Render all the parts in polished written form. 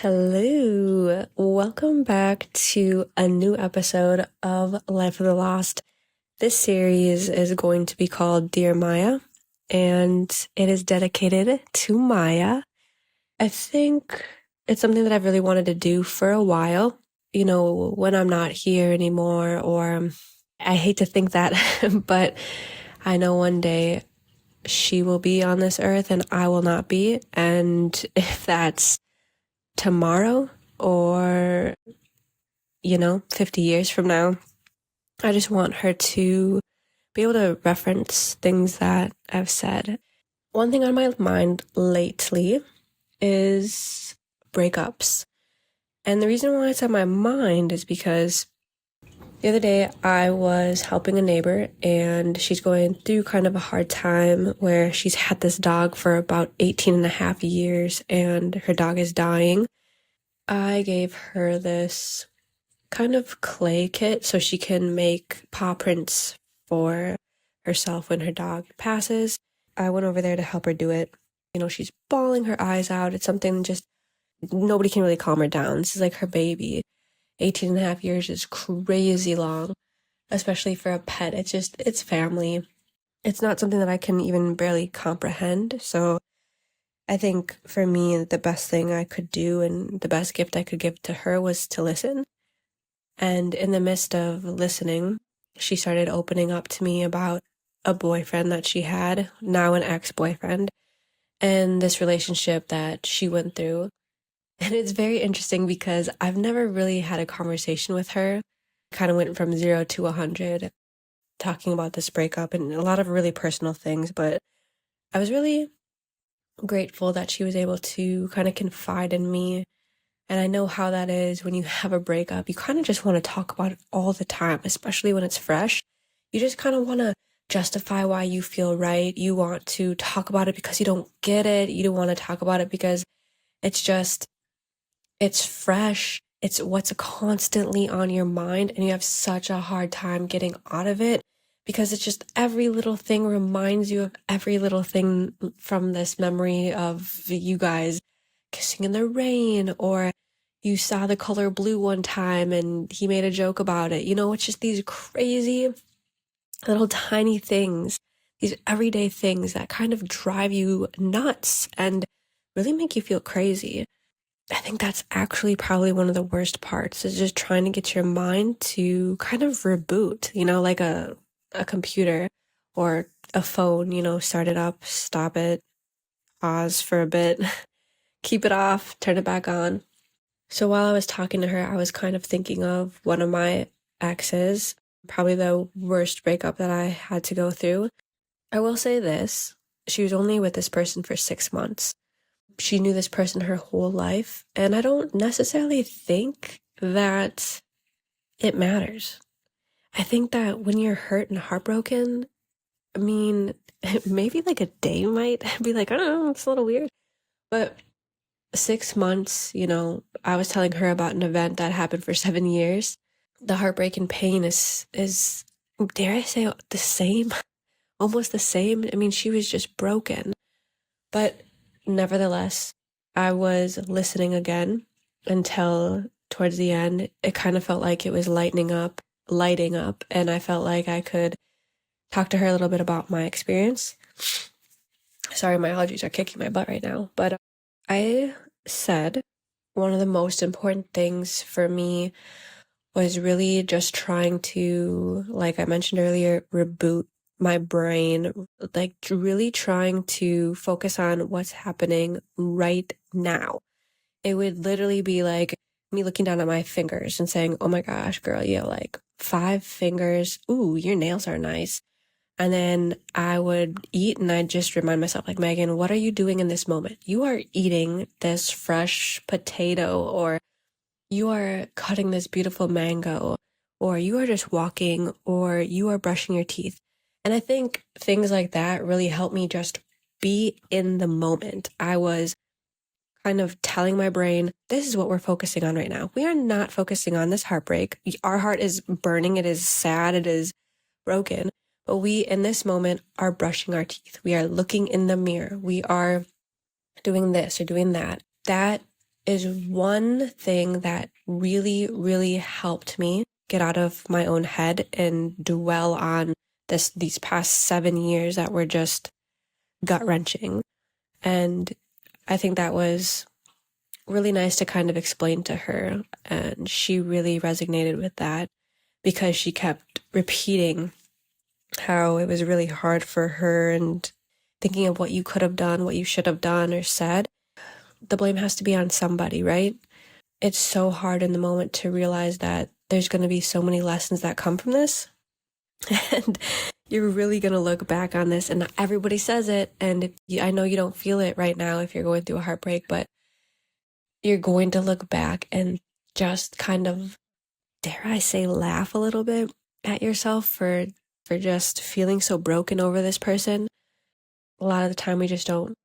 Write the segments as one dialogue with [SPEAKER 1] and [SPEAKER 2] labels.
[SPEAKER 1] Hello, welcome back to a new episode of Life of the Lost. This series is going to be called Dear Maya, and it is dedicated to Maya. I think it's something that I've really wanted to do for a while, when I'm not here anymore, or I hate to think that, but I know one day she will be on this earth and I will not be, and if that's tomorrow or 50 years from now, I just want her to be able to reference things that I've said. One thing on my mind lately is breakups, and the reason why it's on my mind is because the other day I was helping a neighbor and she's going through kind of a hard time where she's had this dog for about 18 and a half years and her dog is dying. I gave her this kind of clay kit so she can make paw prints for herself when her dog passes. I went over there to help her do it. She's bawling her eyes out. It's something just nobody can really calm her down. This is like her baby. 18 and a half years is crazy long, especially for a pet. It's family. It's not something that I can even barely comprehend. So I think for me, the best thing I could do and the best gift I could give to her was to listen. And in the midst of listening, she started opening up to me about a boyfriend that she had, now an ex-boyfriend, and this relationship that she went through. And it's very interesting because I've never really had a conversation with her. Kind of went from 0 to 100 talking about this breakup and a lot of really personal things, but I was really grateful that she was able to kind of confide in me. And I know how that is when you have a breakup. You kind of just want to talk about it all the time, especially when it's fresh. You just kind of want to justify why you feel right. You want to talk about it because you don't get it. You don't want to talk about it because it's fresh. It's what's constantly on your mind, and you have such a hard time getting out of it because it's just every little thing reminds you of every little thing from this memory of you guys kissing in the rain, or you saw the color blue one time and he made a joke about it. It's just these crazy little tiny things, these everyday things that kind of drive you nuts and really make you feel crazy. I think that's actually probably one of the worst parts, is just trying to get your mind to kind of reboot, like a computer or a phone, start it up, stop it, pause for a bit, keep it off, turn it back on. So while I was talking to her, I was kind of thinking of one of my exes, probably the worst breakup that I had to go through. I will say this, she was only with this person for 6 months. She knew this person her whole life, and I don't necessarily think that it matters. I think that when you're hurt and heartbroken, maybe like a day might be like, I don't know, it's a little weird. But 6 months, I was telling her about an event that happened for 7 years. The heartbreak and pain is, dare I say, the same? Almost the same. She was just broken. But nevertheless, I was listening again until towards the end, it kind of felt like it was lighting up, and I felt like I could talk to her a little bit about my experience. Sorry, my allergies are kicking my butt right now, but I said one of the most important things for me was really just trying to, like I mentioned earlier, reboot my brain, like really trying to focus on what's happening right now. It would literally be like me looking down at my fingers and saying, oh my gosh, girl, you have like 5 fingers. Ooh, your nails are nice. And then I would eat and I'd just remind myself, like, Megan, what are you doing in this moment? You are eating this fresh potato, or you are cutting this beautiful mango, or you are just walking, or you are brushing your teeth. And I think things like that really helped me just be in the moment. I was kind of telling my brain, this is what we're focusing on right now. We are not focusing on this heartbreak. Our heart is burning. It is sad. It is broken. But we, in this moment, are brushing our teeth. We are looking in the mirror. We are doing this or doing that. That is one thing that really, really helped me get out of my own head and dwell on these past 7 years that were just gut-wrenching. And I think that was really nice to kind of explain to her, and she really resonated with that because she kept repeating how it was really hard for her and thinking of what you could have done, what you should have done or said. The blame has to be on somebody, right? It's so hard in the moment to realize that there's going to be so many lessons that come from this. And you're really going to look back on this, and everybody says it. And I know you don't feel it right now if you're going through a heartbreak, but you're going to look back and just kind of, dare I say, laugh a little bit at yourself for just feeling so broken over this person. A lot of the time we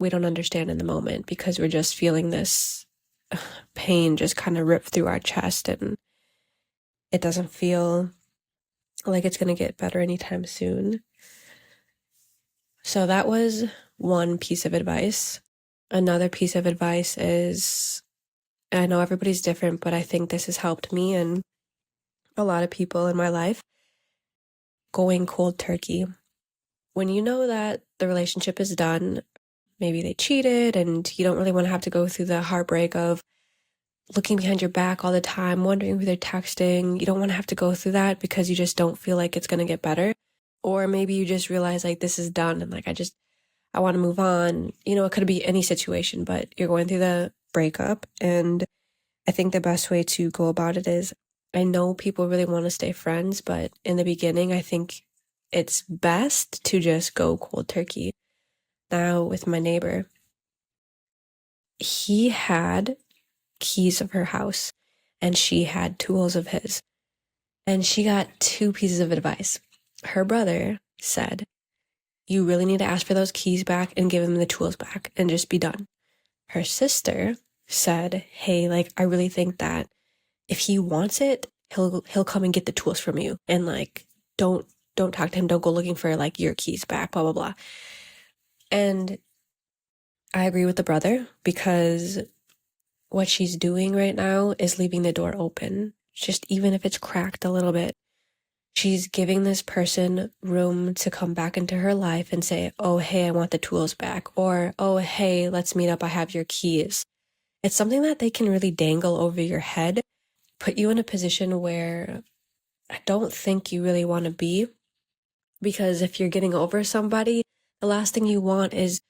[SPEAKER 1] don't understand in the moment because we're just feeling this pain just kind of rip through our chest, and it doesn't feel like it's going to get better anytime soon. So that was one piece of advice. Another piece of advice is, I know everybody's different, but I think this has helped me and a lot of people in my life, going cold turkey. When you know that the relationship is done, maybe they cheated and you don't really want to have to go through the heartbreak of looking behind your back all the time, wondering who they're texting. You don't want to have to go through that because you just don't feel like it's going to get better. Or maybe you just realize like this is done and like I want to move on. You know, it could be any situation, but you're going through the breakup. And I think the best way to go about it is, I know people really want to stay friends, but in the beginning, I think it's best to just go cold turkey. Now with my neighbor, he had keys of her house and she had tools of his. And she got 2 pieces of advice. Her brother said, you really need to ask for those keys back and give him the tools back and just be done. Her sister said, hey, like, I really think that if he wants it, he'll come and get the tools from you. And like, don't talk to him. Don't go looking for like your keys back, blah, blah, blah. And I agree with the brother because what she's doing right now is leaving the door open. Just even if it's cracked a little bit, she's giving this person room to come back into her life and say, oh, hey, I want the tools back. Or, oh, hey, let's meet up. I have your keys. It's something that they can really dangle over your head, put you in a position where I don't think you really want to be. Because if you're getting over somebody, the last thing you want is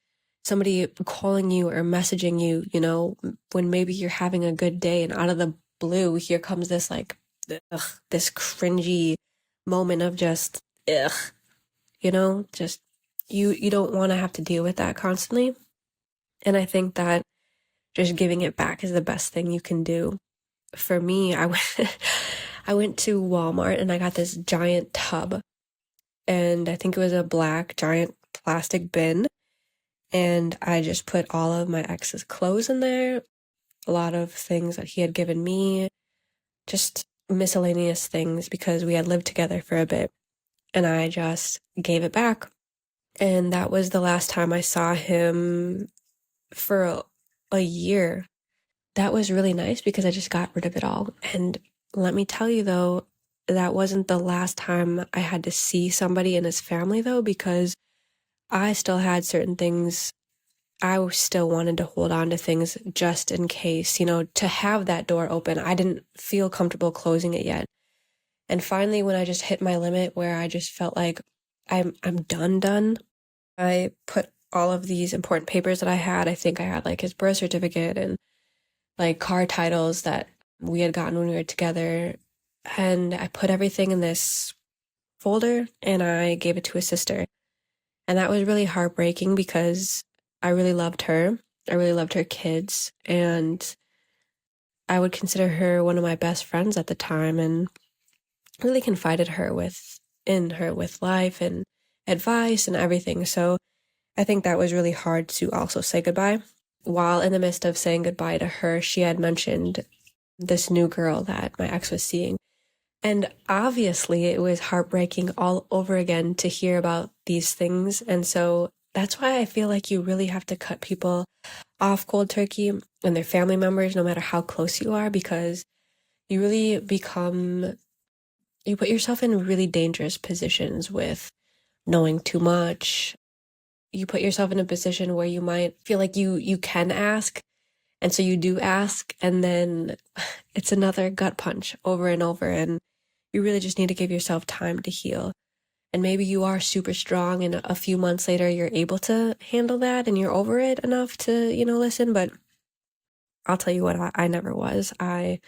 [SPEAKER 1] somebody calling you or messaging you, you know, when maybe you're having a good day and out of the blue, here comes this like, this cringy moment of just, you know, just, you don't want to have to deal with that constantly. And I think that just giving it back is the best thing you can do. For me, I went to Walmart and I got this giant tub, and I think it was a black giant plastic bin. And I just put all of my ex's clothes in there, a lot of things that he had given me, just miscellaneous things because we had lived together for a bit. And I just gave it back. And that was the last time I saw him for a year. That was really nice because I just got rid of it all. And let me tell you though, that wasn't the last time I had to see somebody in his family though, because I still had certain things. I still wanted to hold on to things just in case, you know, to have that door open. I didn't feel comfortable closing it yet. And finally, when I just hit my limit where I just felt like I'm done, I put all of these important papers that I had. I think I had like his birth certificate and like car titles that we had gotten when we were together. And I put everything in this folder and I gave it to his sister. And that was really heartbreaking because I really loved her. I really loved her kids. And I would consider her one of my best friends at the time and really confided in her with life and advice and everything. So I think that was really hard to also say goodbye. While in the midst of saying goodbye to her, she had mentioned this new girl that my ex was seeing. And obviously it was heartbreaking all over again to hear about these things. And so that's why I feel like you really have to cut people off cold turkey and their family members, no matter how close you are, because you really you put yourself in really dangerous positions with knowing too much. You put yourself in a position where you might feel like you can ask, and so you do ask, and then it's another gut punch over and over, and you really just need to give yourself time to heal. And maybe you are super strong and a few months later you're able to handle that and you're over it enough to, listen, but I'll tell you what, I never was. I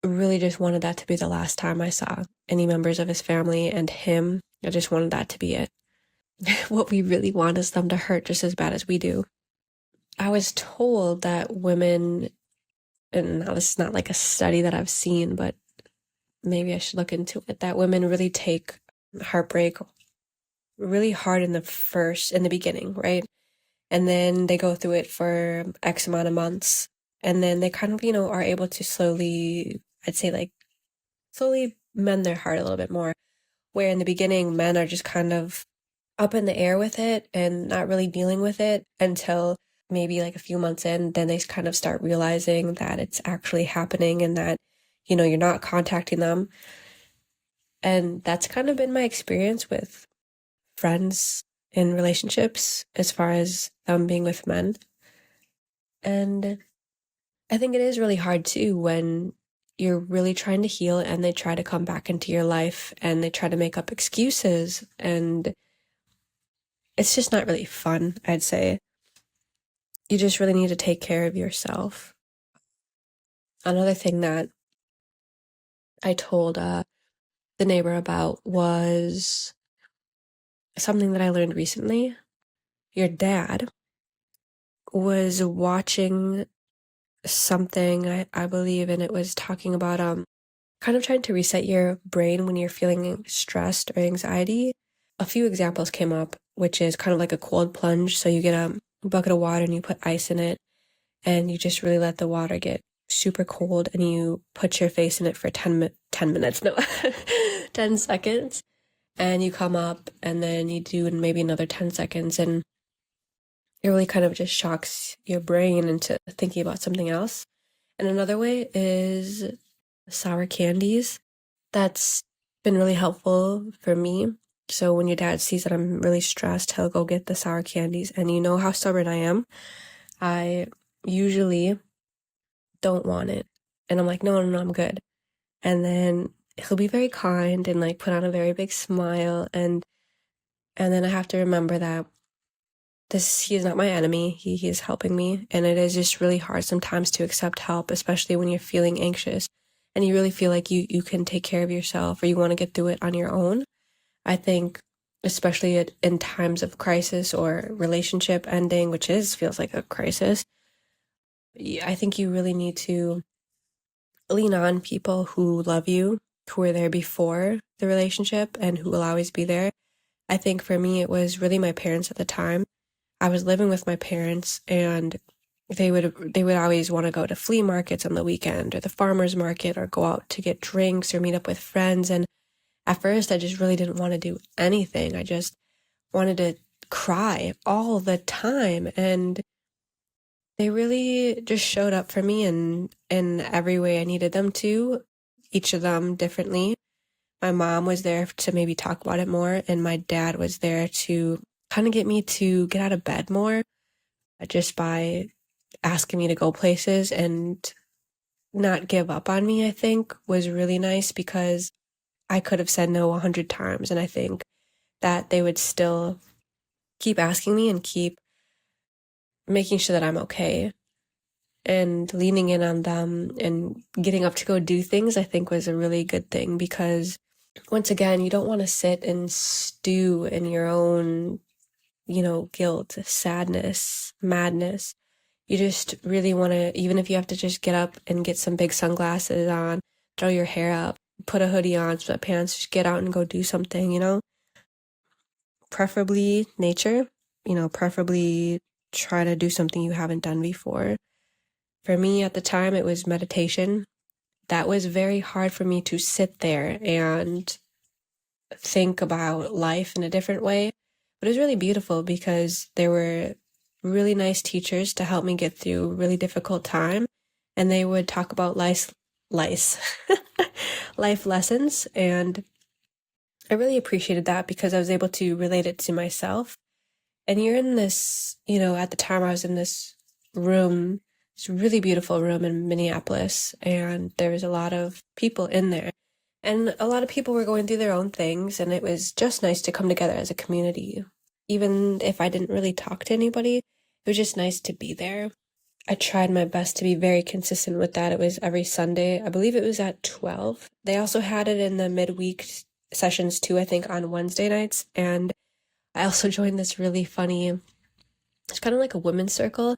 [SPEAKER 1] really just wanted that to be the last time I saw any members of his family and him. I just wanted that to be it. What we really want is them to hurt just as bad as we do. I was told that women, and now this is not like a study that I've seen, but maybe I should look into it, that women really take heartbreak really hard in the beginning, right? And then they go through it for X amount of months. And then they kind of, are able to slowly, I'd say like slowly mend their heart a little bit more. Where in the beginning, men are just kind of up in the air with it and not really dealing with it until maybe like a few months in. Then they kind of start realizing that it's actually happening and that, you're not contacting them. And that's kind of been my experience with friends in relationships as far as them being with men. And I think it is really hard too when you're really trying to heal and they try to come back into your life and they try to make up excuses, and it's just not really fun, I'd say. You just really need to take care of yourself. Another thing that I told the neighbor about was something that I learned recently. Your dad was watching something, I believe, and it was talking about kind of trying to reset your brain when you're feeling stressed or anxiety. A few examples came up, which is kind of like a cold plunge. So you get a bucket of water and you put ice in it, and you just really let the water get super cold, and you put your face in it for 10 minutes, no, 10 seconds, and you come up, and then you do maybe another 10 seconds, and it really kind of just shocks your brain into thinking about something else. And another way is sour candies. That's been really helpful for me. So when your dad sees that I'm really stressed, he'll go get the sour candies. And you know how stubborn I am. I usually don't want it. And I'm like, no, I'm good. And then he'll be very kind and like put on a very big smile. And then I have to remember that he is not my enemy. He is helping me. And it is just really hard sometimes to accept help, especially when you're feeling anxious and you really feel like you can take care of yourself or you want to get through it on your own. I think, especially in times of crisis or relationship ending, which feels like a crisis, I think you really need to lean on people who love you, who were there before the relationship and who will always be there. I think for me, it was really my parents at the time. I was living with my parents, and they would always want to go to flea markets on the weekend or the farmer's market or go out to get drinks or meet up with friends. And at first, I just really didn't want to do anything. I just wanted to cry all the time. And they really just showed up for me in every way I needed them to, each of them differently. My mom was there to maybe talk about it more, and my dad was there to kind of get me to get out of bed more, just by asking me to go places and not give up on me, I think, was really nice, because I could have said no 100 times, and I think that they would still keep asking me and keep making sure that I'm okay. And leaning in on them and getting up to go do things, I think, was a really good thing, because once again, you don't want to sit and stew in your own, guilt, sadness, madness. You just really want to, even if you have to just get up and get some big sunglasses on, throw your hair up, put a hoodie on, sweatpants, just get out and go do something, preferably nature, preferably try to do something you haven't done before. For me at the time, it was meditation. That was very hard for me to sit there and think about life in a different way. But But it was really beautiful because there were really nice teachers to help me get through a really difficult time. And they would talk about life lessons. And I really appreciated that because I was able to relate it to myself. And you're in this, at the time I was in this room, this really beautiful room in Minneapolis, and there was a lot of people in there. And a lot of people were going through their own things, and it was just nice to come together as a community. Even if I didn't really talk to anybody, it was just nice to be there. I tried my best to be very consistent with that. It was every Sunday. I believe it was at 12. They also had it in the midweek sessions too, I think on Wednesday nights. And I also joined this really funny, it's kind of like a women's circle.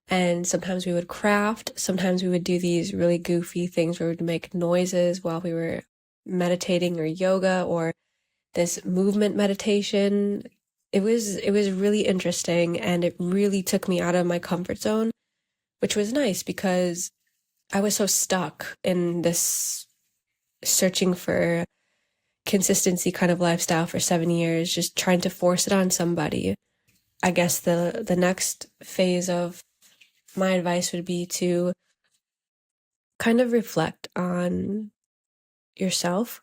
[SPEAKER 1] And sometimes we would craft. Sometimes we would do these really goofy things where we would make noises while we were meditating or yoga or this movement meditation. It was really interesting, and it really took me out of my comfort zone, which was nice because I was so stuck in this searching for consistency kind of lifestyle for 7 years, just trying to force it on somebody. I guess the next phase of my advice would be to kind of reflect on yourself,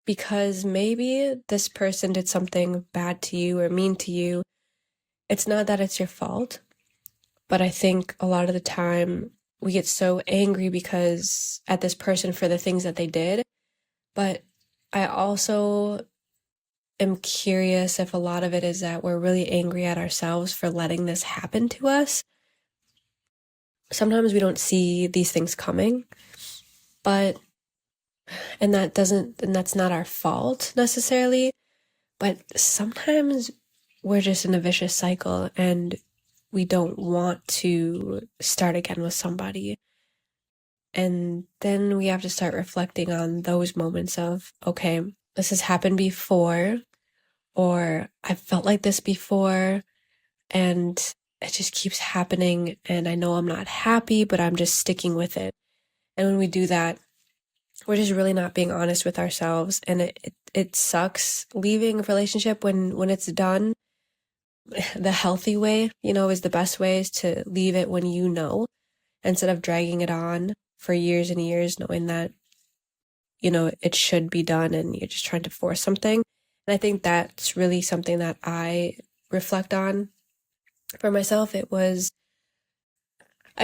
[SPEAKER 1] because maybe this person did something bad to you or mean to you. It's not that it's your fault, but I think a lot of the time we get so angry because at this person for the things that they did. But I also am curious if a lot of it is that we're really angry at ourselves for letting this happen to us. Sometimes we don't see these things coming, and that's not our fault necessarily, but sometimes we're just in a vicious cycle and we don't want to start again with somebody. And then we have to start reflecting on those moments of, okay, this has happened before, or I felt like this before, and it just keeps happening, and I know I'm not happy, but I'm just sticking with it. And when we do that, we're just really not being honest with ourselves, and it sucks leaving a relationship when it's done. The healthy way, is the best way, is to leave it when instead of dragging it on for years and years, knowing that, it should be done and you're just trying to force something. And I think that's really something that I reflect on for myself. I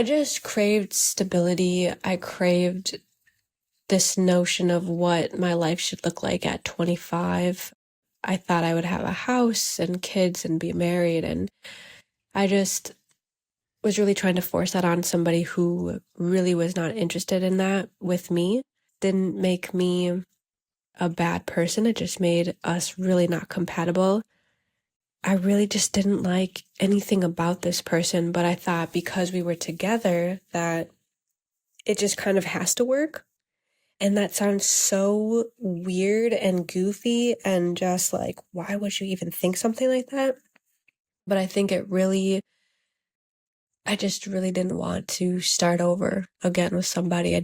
[SPEAKER 1] just craved stability. I craved this notion of what my life should look like at 25. I thought I would have a house and kids and be married, and I just was really trying to force that on somebody who really was not interested in that with me. Didn't make me a bad person. It just made us really not compatible. I really just didn't like anything about this person, but I thought because we were together that it just kind of has to work. And that sounds so weird and goofy and just like, why would you even think something like that? But I think I just really didn't want to start over again with somebody.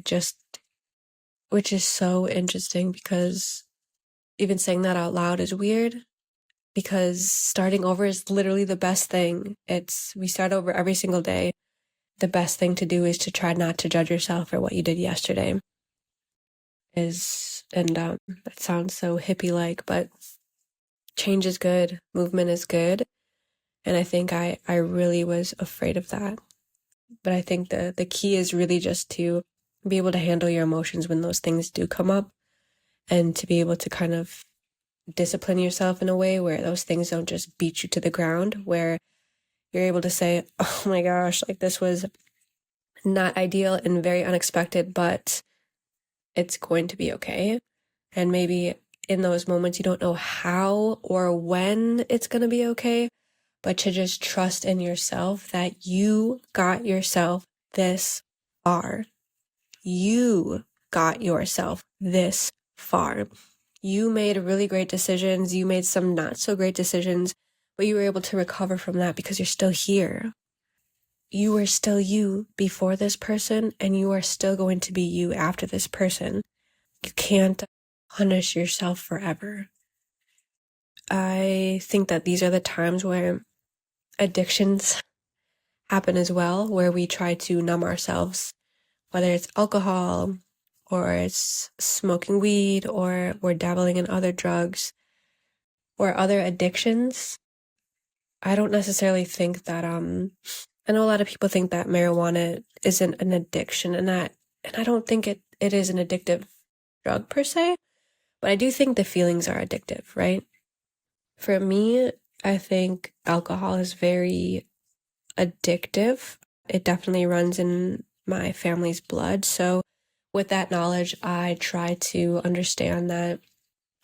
[SPEAKER 1] Which is so interesting because even saying that out loud is weird, because starting over is literally the best thing. We start over every single day. The best thing to do is to try not to judge yourself for what you did yesterday. That sounds so hippie-like, but change is good. Movement is good. And I think I really was afraid of that. But I think the key is really just to be able to handle your emotions when those things do come up, and to be able to kind of discipline yourself in a way where those things don't just beat you to the ground, where you're able to say, oh my gosh, like this was not ideal and very unexpected, but it's going to be okay. And maybe in those moments, you don't know how or when it's going to be okay, but to just trust in yourself that you got yourself this far. You got yourself this far. You made really great decisions. You made some not so great decisions, but you were able to recover from that because you're still here. You were still you before this person, and you are still going to be you after this person. You can't punish yourself forever. I think that these are the times where addictions happen as well, where we try to numb ourselves, whether it's alcohol or it's smoking weed or we're dabbling in other drugs or other addictions. I don't necessarily think that I know a lot of people think that marijuana isn't an addiction and I don't think it is an addictive drug per se, but I do think the feelings are addictive, right? For me, I think alcohol is very addictive. It definitely runs in my family's blood. So with that knowledge, I try to understand that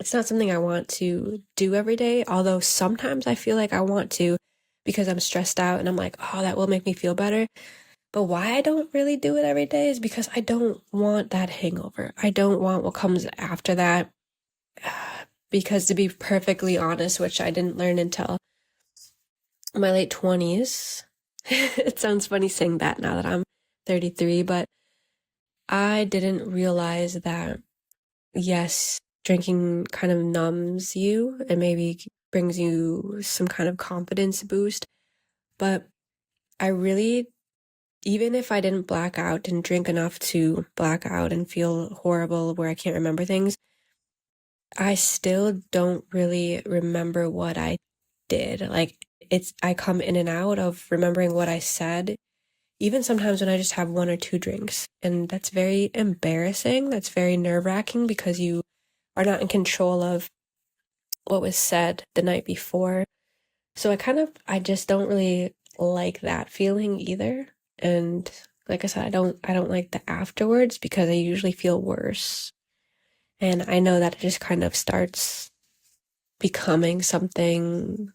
[SPEAKER 1] it's not something I want to do every day, although sometimes I feel like I want to because I'm stressed out and I'm like, oh, that will make me feel better. But why I don't really do it every day is because I don't want that hangover. I don't want what comes after that. Because to be perfectly honest, which I didn't learn until my late 20s, it sounds funny saying that now that I'm 33, but I didn't realize that, yes, drinking kind of numbs you and maybe brings you some kind of confidence boost. But I really, even if I didn't black out, didn't drink enough to black out and feel horrible where I can't remember things, I still don't really remember what I did. Like, I come in and out of remembering what I said, even sometimes when I just have one or two drinks. And that's very embarrassing. That's very nerve-wracking because you are not in control of what was said the night before. So I just don't really like that feeling either. And like I said, I don't like the afterwards because I usually feel worse. And I know that it just kind of starts becoming something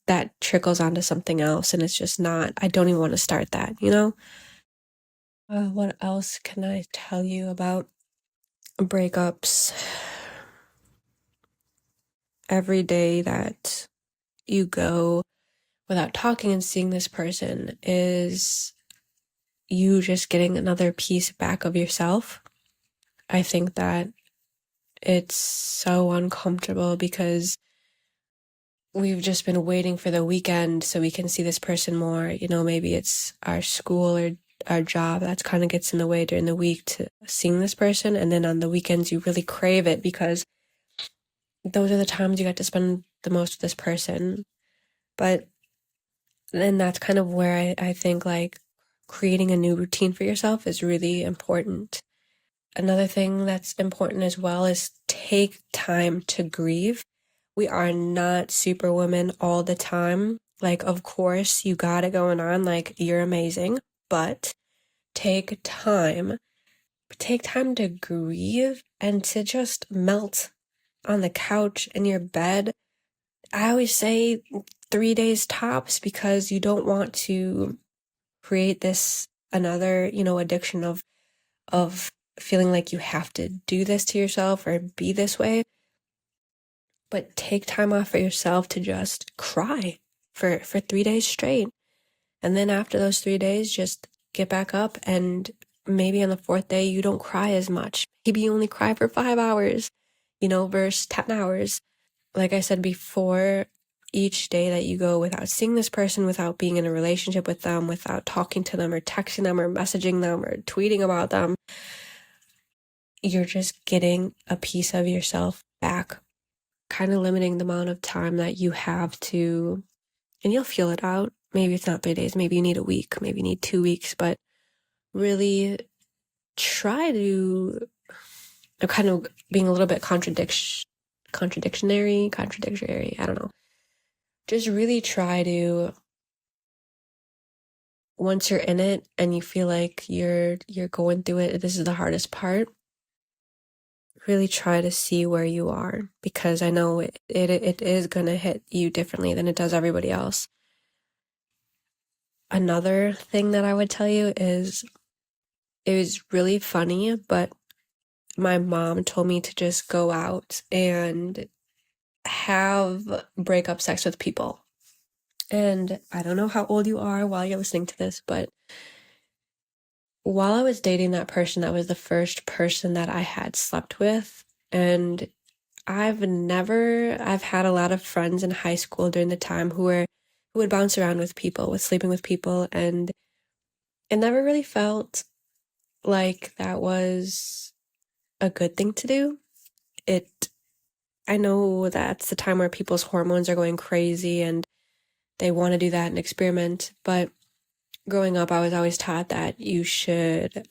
[SPEAKER 1] that trickles onto something else. And it's just not, I don't even want to start that, you know? What else can I tell you about breakups? Every day that you go without talking and seeing this person is you just getting another piece back of yourself. I think that it's so uncomfortable because we've just been waiting for the weekend so we can see this person more. You know, maybe it's our school or our job that kind of gets in the way during the week to seeing this person. And then on the weekends, you really crave it because those are the times you get to spend the most with this person. But then that's kind of where I think like creating a new routine for yourself is really important. Another thing that's important as well is take time to grieve. We are not superwomen all the time. Like, of course, you got it going on. Like, you're amazing. But take time. Take time to grieve and to just melt on the couch in your bed. I always say 3 days tops because you don't want to create this another, addiction of feeling like you have to do this to yourself or be this way. But take time off for yourself to just cry for 3 days straight. And then after those 3 days, just get back up and maybe on the fourth day, you don't cry as much. Maybe you only cry for 5 hours, versus 10 hours. Like I said before, each day that you go without seeing this person, without being in a relationship with them, without talking to them or texting them or messaging them or tweeting about them, you're just getting a piece of yourself back, kind of limiting the amount of time that you have to, and you'll feel it out. Maybe it's not 3 days, maybe you need a week, maybe you need 2 weeks, but really try to, I'm kind of being a little bit contradictory, I don't know. Just really try to, once you're in it and you feel like you're going through it, this is the hardest part, really try to see where you are, because I know it is going to hit you differently than it does everybody else. Another thing that I would tell you is, it was really funny, but my mom told me to just go out and have breakup sex with people. And I don't know how old you are while you're listening to this, but while I was dating that person, that was the first person that I had slept with. And I've had a lot of friends in high school during the time who would bounce around with people, with sleeping with people, and it never really felt like that was a good thing to do. It, I know that's the time where people's hormones are going crazy and they want to do that and experiment, but growing up, I was always taught that you should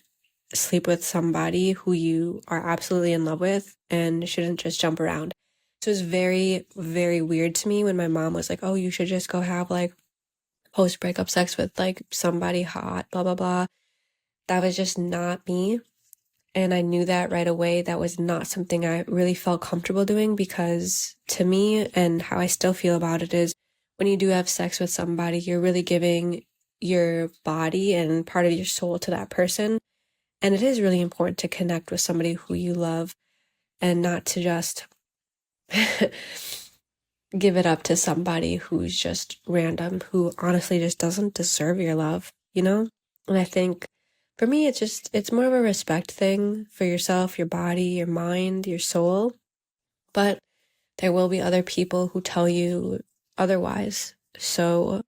[SPEAKER 1] sleep with somebody who you are absolutely in love with and shouldn't just jump around. So it was very, very weird to me when my mom was like, oh, you should just go have like post breakup sex with like somebody hot, blah, blah, blah. That was just not me. And I knew that right away. That was not something I really felt comfortable doing because to me, and how I still feel about it is when you do have sex with somebody, you're really giving your body and part of your soul to that person. And it is really important to connect with somebody who you love and not to just give it up to somebody who's just random, who honestly just doesn't deserve your love, you know? And I think for me, it's more of a respect thing for yourself, your body, your mind, your soul. But there will be other people who tell you otherwise. So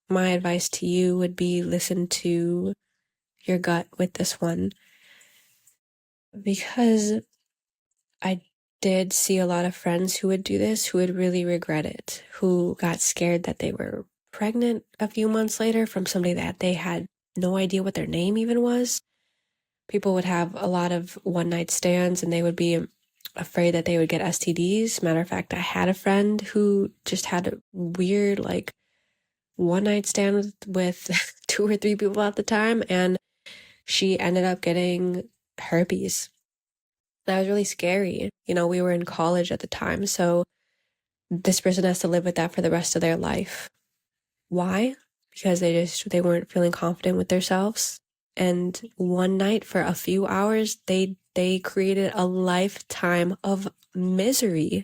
[SPEAKER 1] my advice to you would be listen to your gut with this one. Because I did see a lot of friends who would do this, who would really regret it, who got scared that they were pregnant a few months later from somebody that they had no idea what their name even was. People would have a lot of one night stands and they would be afraid that they would get STDs. Matter of fact, I had a friend who just had a weird, like, one night stand with two or three people at the time, and she ended up getting herpes. That was really scary. You know, we were in college at the time, so this person has to live with that for the rest of their life. Why? Because they weren't feeling confident with themselves. And one night for a few hours, they created a lifetime of misery.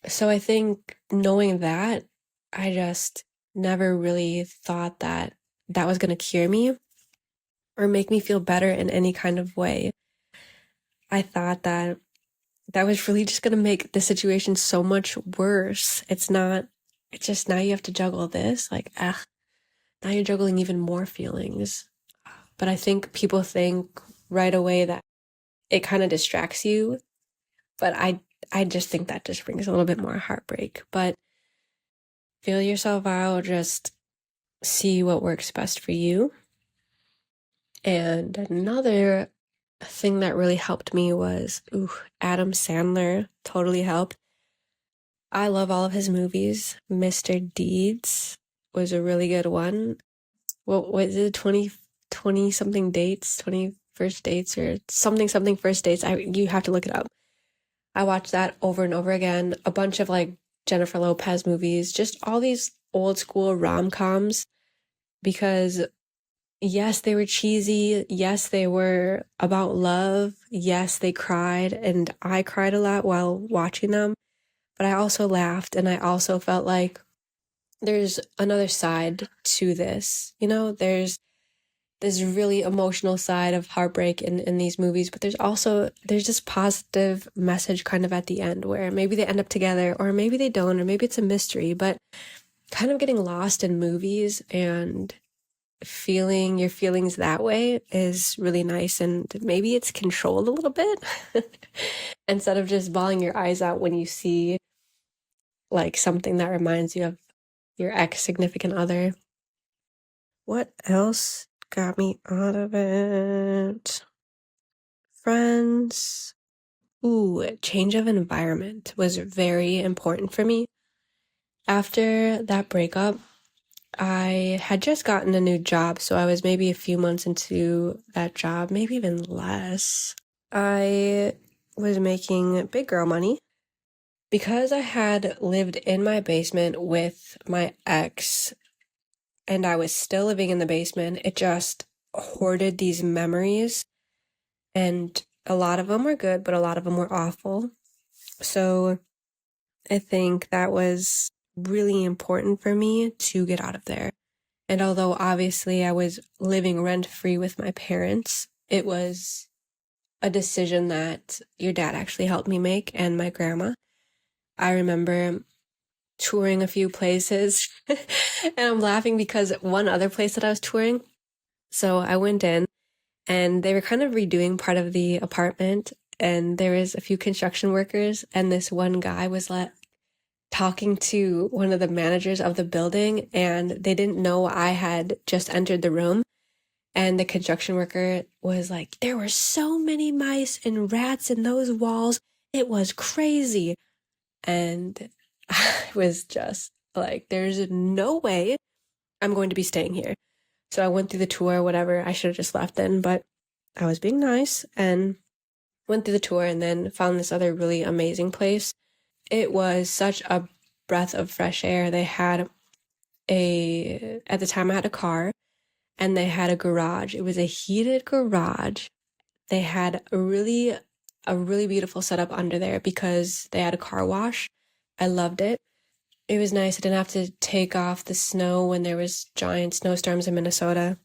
[SPEAKER 1] So I think knowing that, I just never really thought that that was going to cure me or make me feel better in any kind of way. I thought that that was really just going to make the situation so much worse. It's just now you have to juggle this. Like, now you're juggling even more feelings. But I think people think right away that it kind of distracts you. But I just think that just brings a little bit more heartbreak. But feel yourself out, just see what works best for you. And another thing that really helped me was, Adam Sandler totally helped. I love all of his movies. Mr. Deeds was a really good one. What was it? 20 something dates, 20 first dates or something first dates. You have to look it up. I watched that over and over again. A bunch of like Jennifer Lopez movies, just all these old school rom-coms because yes, they were cheesy. Yes, they were about love. Yes, they cried and I cried a lot while watching them. But I also laughed and I also felt like there's another side to this. You know, there's this really emotional side of heartbreak in these movies, but there's this positive message kind of at the end where maybe they end up together or maybe they don't, or maybe it's a mystery, but kind of getting lost in movies and feeling your feelings that way is really nice. And maybe it's controlled a little bit instead of just bawling your eyes out when you see like something that reminds you of your ex significant other. What else got me out of it? Friends. Change of environment was very important for me. After that breakup, I had just gotten a new job, so I was maybe a few months into that job, maybe even less. I was making big girl money. Because I had lived in my basement with my ex and I was still living in the basement, it just hoarded these memories. And a lot of them were good, but a lot of them were awful. So I think that was really important for me to get out of there. And although obviously I was living rent free with my parents, it was a decision that your dad actually helped me make and my grandma. I remember touring a few places and I'm laughing because one other place that I was touring, so I went in and they were kind of redoing part of the apartment and there was a few construction workers and this one guy was like talking to one of the managers of the building and they didn't know I had just entered the room. And the construction worker was like, there were so many mice and rats in those walls. It was crazy. And I was just like, there's no way I'm going to be staying here. So I went through the tour, whatever. I should have just left then, but I was being nice and went through the tour and then found this other really amazing place. It was such a breath of fresh air. They had at the time I had a car and they had a garage. It was a heated garage. They had a really beautiful setup under there because they had a car wash. I loved it. It was nice. I didn't have to take off the snow when there was giant snowstorms in Minnesota.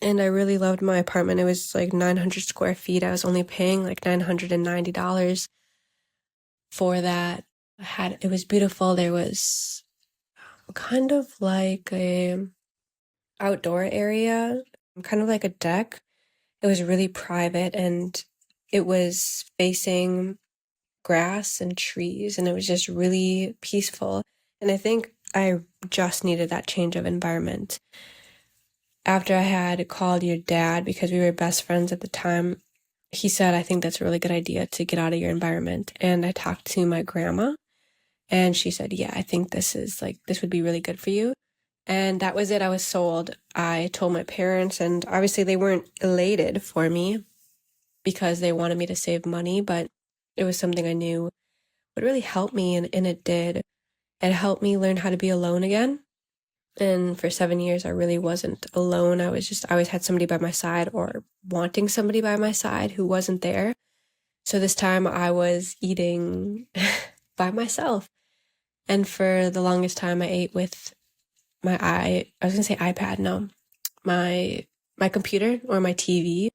[SPEAKER 1] And I really loved my apartment. It was like 900 square feet. I was only paying like $990 for that. It was beautiful. There was kind of like a outdoor area, kind of like a deck. It was really private and it was facing grass and trees and it was just really peaceful. And I think I just needed that change of environment. After I had called your dad, because we were best friends at the time, he said, I think that's a really good idea to get out of your environment. And I talked to my grandma and she said, yeah, I think this would be really good for you. And that was it. I was sold. I told my parents and obviously they weren't elated for me because they wanted me to save money, but it was something I knew would really help me and it did. It helped me learn how to be alone again. And for 7 years, I really wasn't alone. I always had somebody by my side or wanting somebody by my side who wasn't there. So this time I was eating by myself. And for the longest time, I ate with I was going to say iPad, no, my computer or my TV,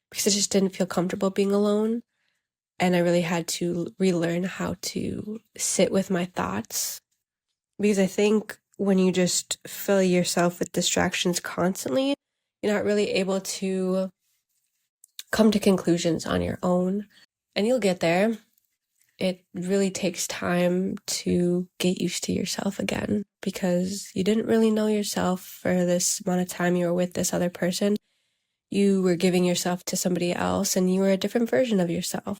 [SPEAKER 1] because I just didn't feel comfortable being alone. And I really had to relearn how to sit with my thoughts. Because I think when you just fill yourself with distractions constantly, you're not really able to come to conclusions on your own. And you'll get there. It really takes time to get used to yourself again because you didn't really know yourself for this amount of time you were with this other person. You were giving yourself to somebody else and you were a different version of yourself.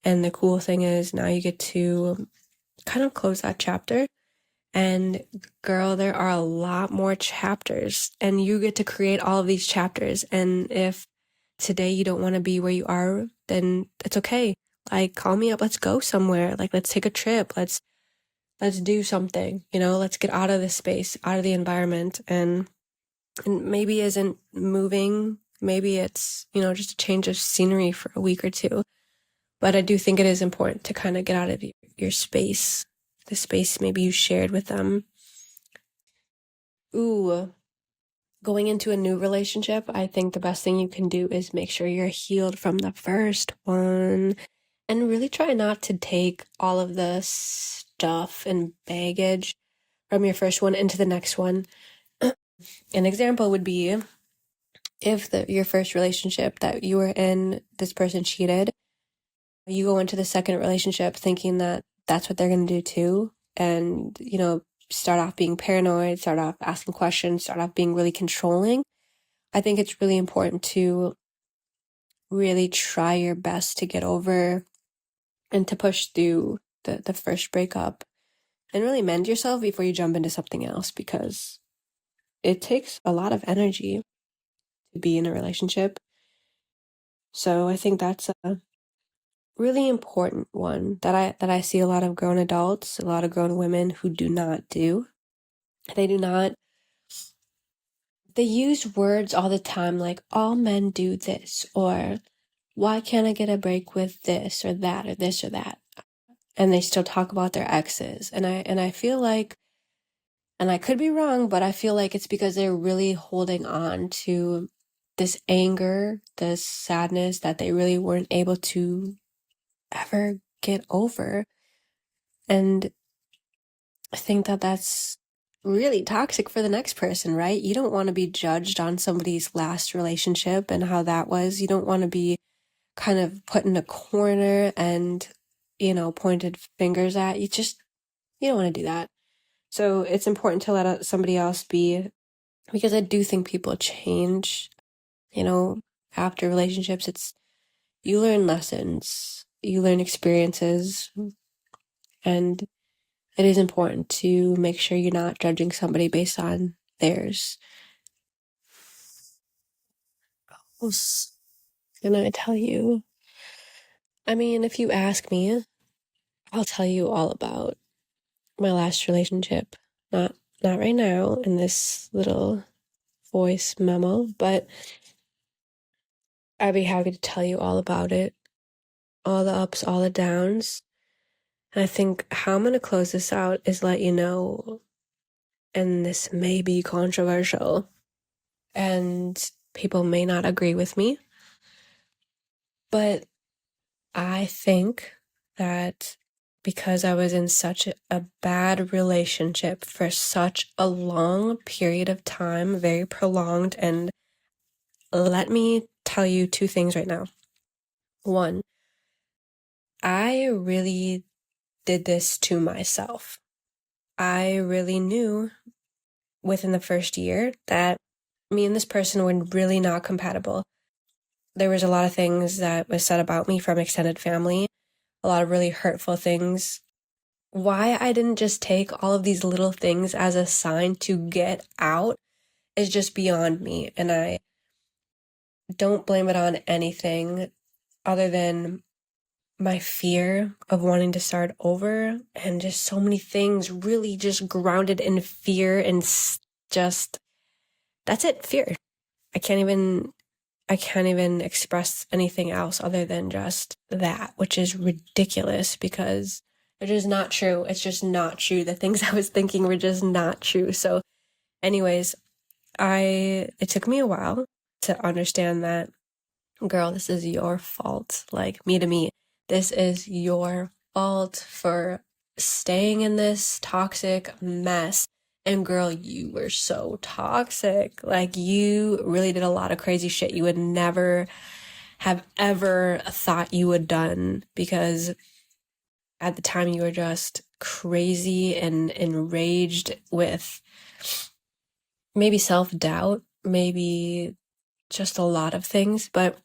[SPEAKER 1] And the cool thing is now you get to kind of close that chapter. And girl, there are a lot more chapters and you get to create all of these chapters. And if today you don't want to be where you are, then it's okay. Like, call me up. Let's go somewhere. Like, let's take a trip. Let's do something, let's get out of this space, out of the environment. And maybe isn't moving. Maybe it's, just a change of scenery for a week or two. But I do think it is important to kind of get out of your space, the space maybe you shared with them. Ooh, going into a new relationship, I think the best thing you can do is make sure you're healed from the first one and really try not to take all of the stuff and baggage from your first one into the next one. An example would be if your first relationship that you were in, this person cheated, you go into the second relationship thinking that that's what they're going to do too. And, start off being paranoid, start off asking questions, start off being really controlling. I think it's really important to really try your best to get over and to push through the first breakup and really mend yourself before you jump into something else because it takes a lot of energy to be in a relationship. So I think that's a really important one that I see a lot of grown adults, a lot of grown women who do not do. They use words all the time like all men do this or why can't I get a break with this or that or this or that? And they still talk about their exes. And I feel like, and I could be wrong, but I feel like it's because they're really holding on to this anger, this sadness that they really weren't able to ever get over. And I think that that's really toxic for the next person, right? You don't want to be judged on somebody's last relationship and how that was. You don't want to be kind of put in a corner and, pointed fingers at. You don't want to do that. So it's important to let somebody else be, because I do think people change, after relationships. You learn lessons, you learn experiences, and it is important to make sure you're not judging somebody based on theirs. And I tell you, I mean, if you ask me, I'll tell you all about my last relationship. Not right now in this little voice memo, but I'd be happy to tell you all about it. All the ups, all the downs. And I think how I'm going to close this out is let you know, and this may be controversial, and people may not agree with me, but I think that because I was in such a bad relationship for such a long period of time, very prolonged, and let me tell you two things right now. One, I really did this to myself. I really knew within the first year that me and this person were really not compatible. There was a lot of things that was said about me from extended family, a lot of really hurtful things. Why I didn't just take all of these little things as a sign to get out is just beyond me. And I don't blame it on anything other than my fear of wanting to start over, and just so many things really just grounded in fear, and just, that's it, fear. I can't even express anything else other than just that, which is ridiculous because it is not true. It's just not true. The things I was thinking were just not true. So anyways, it took me a while to understand that, girl, this is your fault. Like, me to me, this is your fault for staying in this toxic mess. And girl, you were so toxic. Like, you really did a lot of crazy shit you would never have ever thought you would done, because at the time you were just crazy and enraged with maybe self-doubt, maybe just a lot of things, but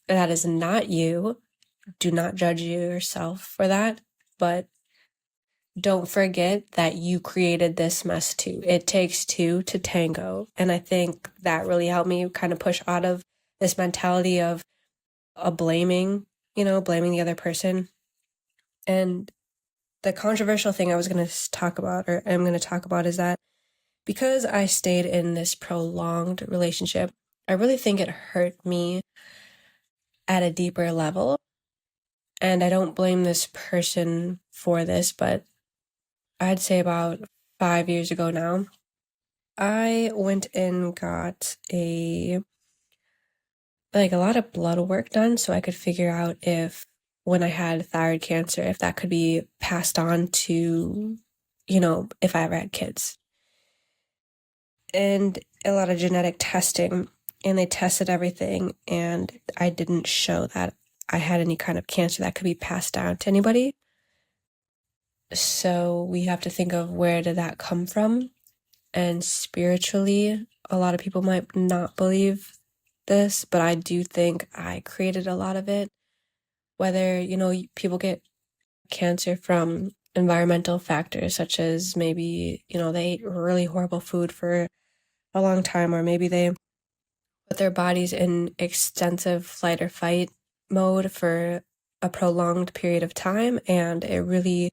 [SPEAKER 1] that is not you. Do not judge yourself for that, but don't forget that you created this mess too. It takes two to tango. And I think that really helped me kind of push out of this mentality of blaming the other person. And the controversial thing I was going to talk about, or I'm going to talk about, is that because I stayed in this prolonged relationship, I really think it hurt me at a deeper level. And I don't blame this person for this, but I'd say about 5 years ago now, I went and got a lot of blood work done so I could figure out if, when I had thyroid cancer, if that could be passed on to, if I ever had kids. And a lot of genetic testing, and they tested everything, and I didn't show that I had any kind of cancer that could be passed down to anybody. So we have to think of, where did that come from? And spiritually, a lot of people might not believe this, but I do think I created a lot of it. Whether, people get cancer from environmental factors, such as maybe, they ate really horrible food for a long time, or maybe they put their bodies in extensive flight or fight mode for a prolonged period of time, and it really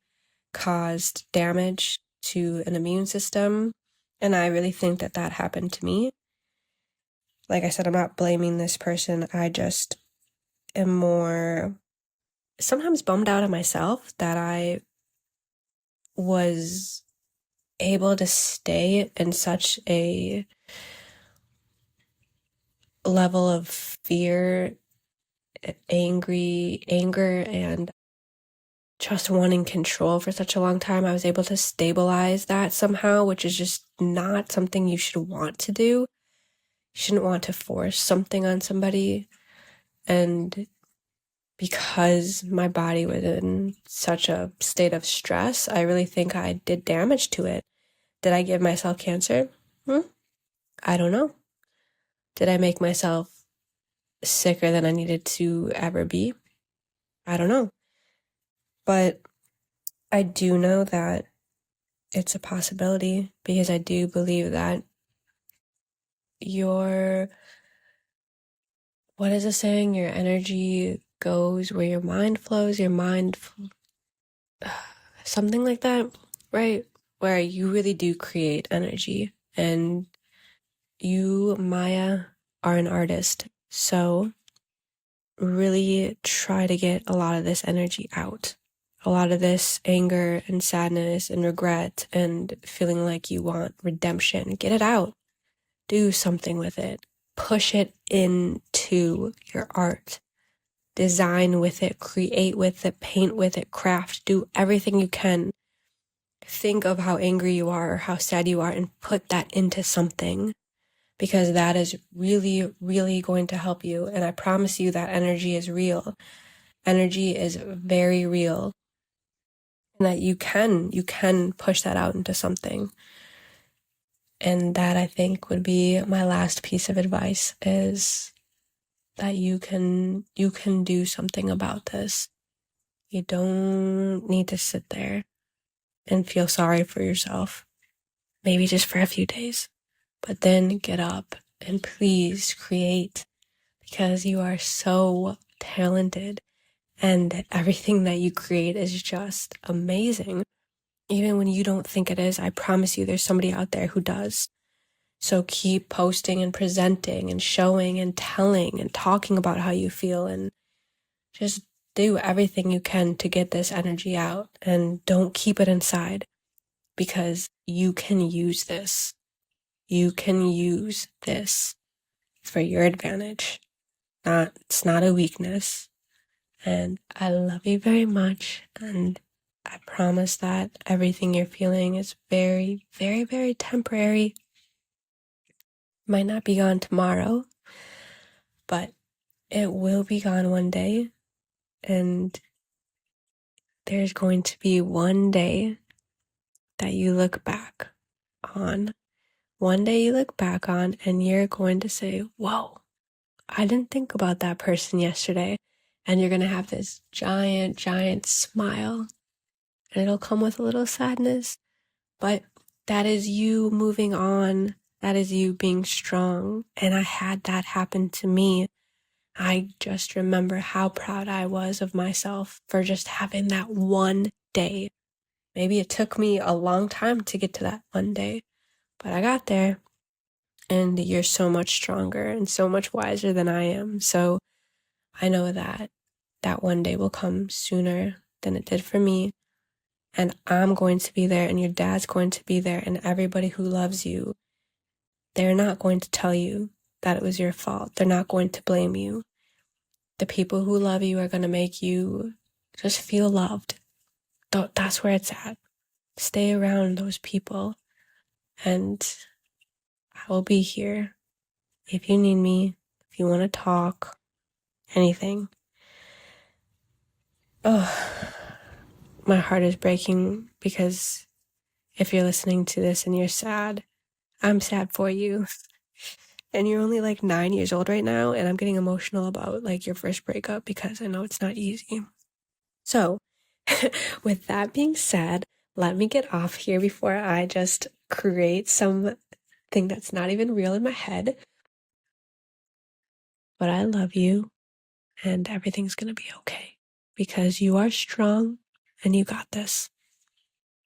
[SPEAKER 1] caused damage to an immune system. And I really think that happened to me. Like I said, I'm not blaming this person. I just am more sometimes bummed out at myself that I was able to stay in such a level of fear, anger, and just wanting control for such a long time. I was able to stabilize that somehow, which is just not something you should want to do. You shouldn't want to force something on somebody. And because my body was in such a state of stress, I really think I did damage to it. Did I give myself cancer? I don't know. Did I make myself sicker than I needed to ever be? I don't know. But I do know that it's a possibility because I do believe that what is it saying? Your energy goes where your mind flows, something like that, right? Where you really do create energy. And you, Maya, are an artist. So really try to get a lot of this energy out. A lot of this anger and sadness and regret and feeling like you want redemption. Get it out. Do something with it. Push it into your art. Design with it, create with it, paint with it, craft, do everything you can. Think of how angry you are or how sad you are and put that into something, because that is really, really going to help you. And I promise you that energy is real. Energy is very real. And that you can push that out into something. And that, I think, would be my last piece of advice, is that you can do something about this. You don't need to sit there and feel sorry for yourself. Maybe just for a few days. But then get up and please create, because you are so talented and everything that you create is just amazing. Even when you don't think it is, I promise you there's somebody out there who does. So keep posting and presenting and showing and telling and talking about how you feel, and just do everything you can to get this energy out, and don't keep it inside, because you can use this. You can use this for your advantage. It's not a weakness. And I love you very much. And I promise that everything you're feeling is very, very, very temporary. Might not be gone tomorrow, but it will be gone one day. And there's going to be one day that you look back on. One day you look back on and you're going to say, whoa, I didn't think about that person yesterday. And you're going to have this giant, giant smile. And it'll come with a little sadness. But that is you moving on. That is you being strong. And I had that happen to me. I just remember how proud I was of myself for just having that one day. Maybe it took me a long time to get to that one day, but I got there. And you're so much stronger and so much wiser than I am. So I know that that one day will come sooner than it did for me. And I'm going to be there, and your dad's going to be there, and everybody who loves you, they're not going to tell you that it was your fault. They're not going to blame you. The people who love you are going to make you just feel loved. That's where it's at. Stay around those people, and I will be here if you need me, if you want to talk, anything. Oh, my heart is breaking, because if you're listening to this and you're sad, I'm sad for you. And you're only like 9 years old right now, and I'm getting emotional about like your first breakup, because I know it's not easy. So, with that being said, let me get off here before I just create something that's not even real in my head. But I love you, and everything's gonna be okay, because you are strong and you got this.